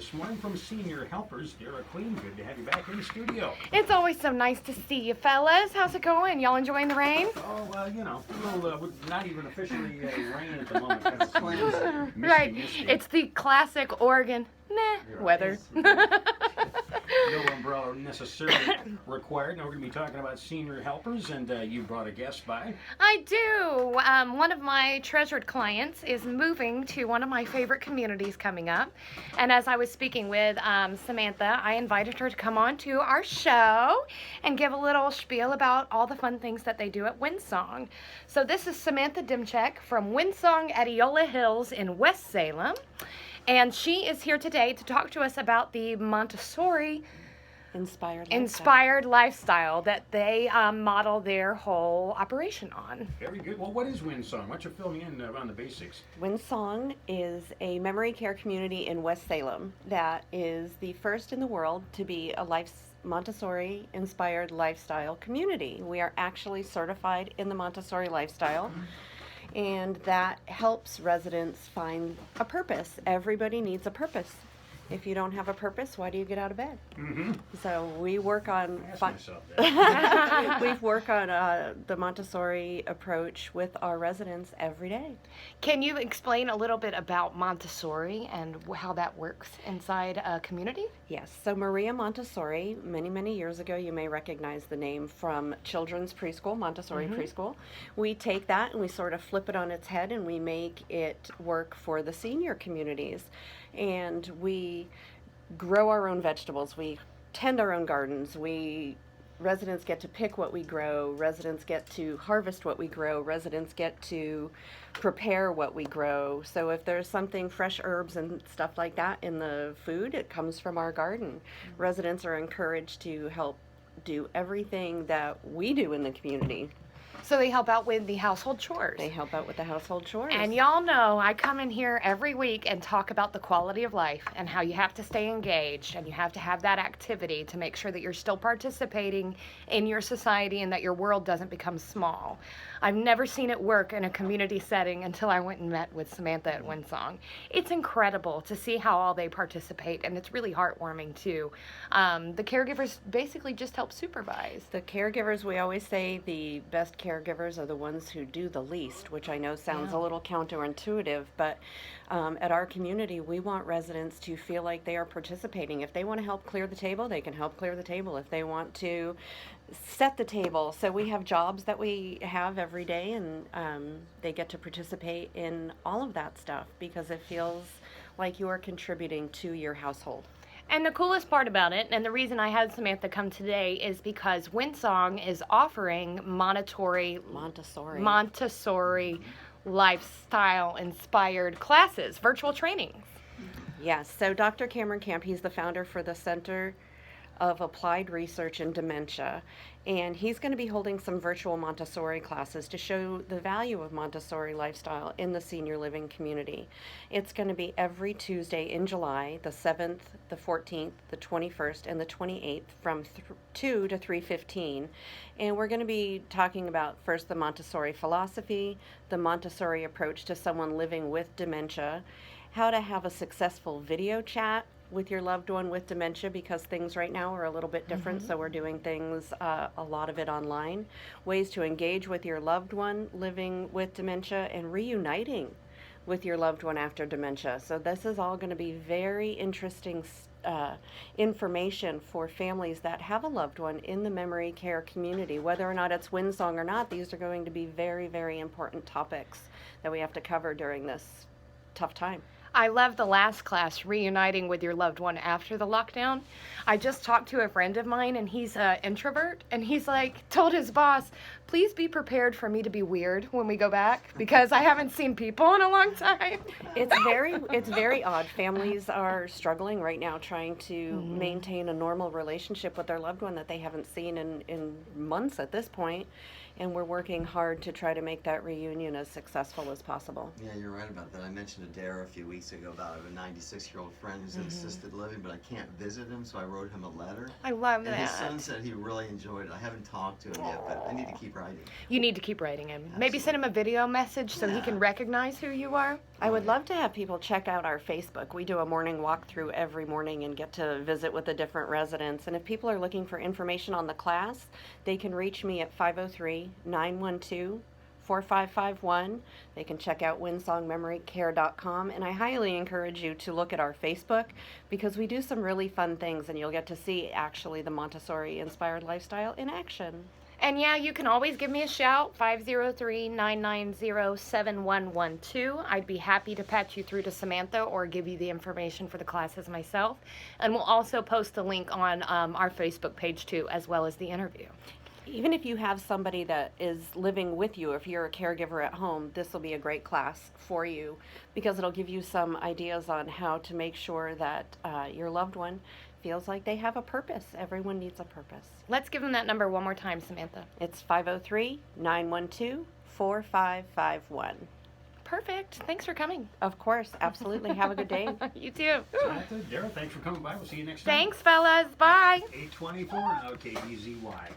this morning from Senior Helpers. Dara Queen, good to have you back in the studio. It's always so nice to see you, fellas. How's it going? Y'all enjoying the rain? Oh, well, you know, a little, not even officially rain at the moment. Kind of misty, Right. misty. It's the classic Oregon weather. No umbrella necessarily required. Now we're going to be talking about Senior Helpers, and you brought a guest by. I do. One of my treasured clients is moving to one of my favorite communities coming up. And as I was speaking with Samantha, I invited her to come on to our show and give a little spiel about all the fun things that they do at Windsong. So this is Samantha Dimchek from Windsong at Eola Hills in West Salem. And she is here today to talk to us about the Montessori inspired lifestyle that they model their whole operation on. Very good. Well, what is Windsong? Why don't you fill me in on the basics? Windsong is a memory care community in West Salem that is the first in the world to be a Montessori inspired lifestyle community. We are actually certified in the Montessori lifestyle. And that helps residents find a purpose. Everybody needs a purpose. If you don't have a purpose, why do you get out of bed? Mm-hmm. So we work on I asked myself that. we work on the Montessori approach with our residents every day. Can you explain a little bit about Montessori and how that works inside a community? Yes. So Maria Montessori, many years ago, you may recognize the name from children's preschool, Montessori preschool. We take that and we sort of flip it on its head and we make it work for the senior communities. And we grow our own vegetables. We tend our own gardens. Residents get to pick what we grow. Residents get to harvest what we grow. Residents get to prepare what we grow. So if there's something, fresh herbs and stuff like that in the food, it comes from our garden. Residents are encouraged to help do everything that we do in the community. So they help out with the household chores. They help out with the household chores. And y'all know I come in here every week and talk about the quality of life and how you have to stay engaged and you have to have that activity to make sure that you're still participating in your society and that your world doesn't become small. I've never seen it work in a community setting until I went and met with Samantha at Windsong. It's incredible to see how all they participate, and it's really heartwarming too. The caregivers basically just help supervise. The caregivers, we always say the best caregivers are the ones who do the least, which I know sounds a little counterintuitive, but at our community, we want residents to feel like they are participating. If they want to help clear the table, they can help clear the table. If they want to set the table. So we have jobs that we have every day, and they get to participate in all of that stuff because it feels like you are contributing to your household. And the coolest part about it, and the reason I had Samantha come today, is because Windsong is offering Montessori lifestyle-inspired classes, virtual trainings. Yes, so Dr. Cameron Camp, he's the founder for the Center of Applied Research in Dementia, and he's going to be holding some virtual Montessori classes to show the value of Montessori lifestyle in the senior living community. It's going to be every Tuesday in July, the 7th, the 14th, the 21st, and the 28th from 2 to 3:15, and we're going to be talking about first the Montessori philosophy, the Montessori approach to someone living with dementia, how to have a successful video chat with your loved one with dementia, because things right now are a little bit different, so we're doing things, a lot of it online, ways to engage with your loved one living with dementia and reuniting with your loved one after dementia. So this is all going to be very interesting information for families that have a loved one in the memory care community. Whether or not it's Windsong or not, these are going to be very important topics that we have to cover during this tough time. I love the last class, reuniting with your loved one after the lockdown. I just talked to a friend of mine, and he's an introvert, and he's told his boss, please be prepared for me to be weird when we go back, because I haven't seen people in a long time. It's very odd. Families are struggling right now trying to maintain a normal relationship with their loved one that they haven't seen in months at this point. And we're working hard to try to make that reunion as successful as possible. Yeah, you're right about that. I mentioned to Dara a few weeks ago about a 96-year-old friend who's in assisted living, but I can't visit him, so I wrote him a letter. I love and that. His son said he really enjoyed it. I haven't talked to him yet, but I need to keep writing. You need to keep writing him. Maybe send him a video message so he can recognize who you are. I would love to have people check out our Facebook. We do a morning walkthrough every morning and get to visit with the different residents. And if people are looking for information on the class, they can reach me at 503-912-4551. They can check out winsongmemorycare.com. And I highly encourage you to look at our Facebook because we do some really fun things and you'll get to see actually the Montessori-inspired lifestyle in action. And yeah, you can always give me a shout, 503-990-7112. I'd be happy to patch you through to Samantha or give you the information for the classes myself. And we'll also post the link on our Facebook page too, as well as the interview. Even if you have somebody that is living with you, if you're a caregiver at home, this will be a great class for you because it'll give you some ideas on how to make sure that your loved one feels like they have a purpose. Everyone needs a purpose. Let's give them that number one more time, Samantha. It's 503-912-4551. Perfect. Thanks for coming. Of course, absolutely. Have a good day. You too. Samantha, Daryl, thanks for coming by. We'll see you next time. Thanks, fellas. Bye. 824 and OKBZY.